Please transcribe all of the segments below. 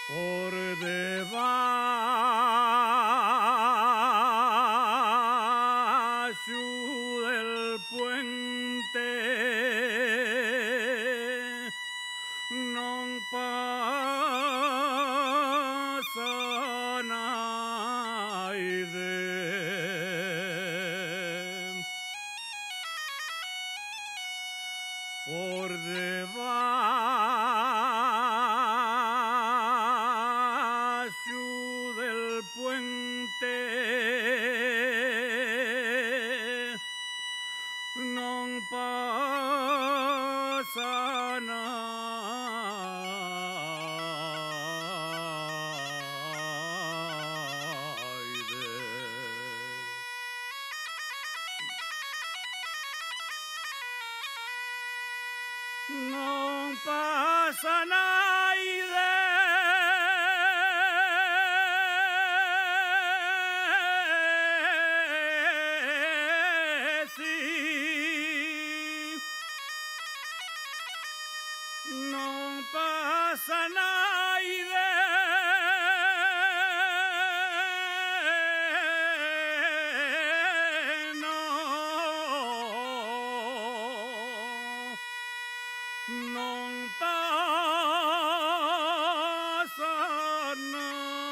por debajo del puente non pasa naide. Por debajo del puente non pasa naide. Non pasa naide, sí. Non pasa naide, no. Non pasa naide.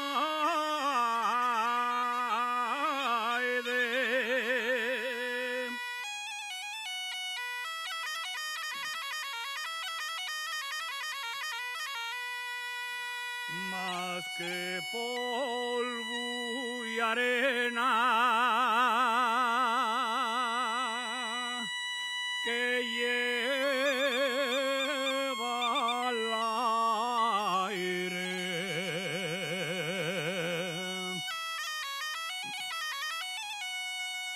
Más que polvo y arena que lleva al aire,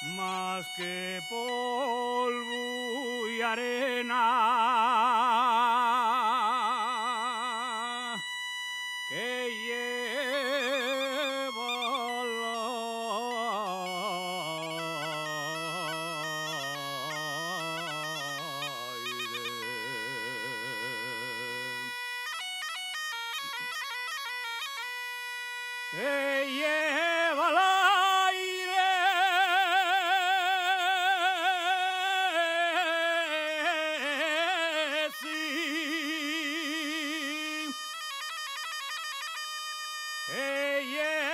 más que polvo y arena que lleva al aire. Que lleva al aire, sí. Que lleva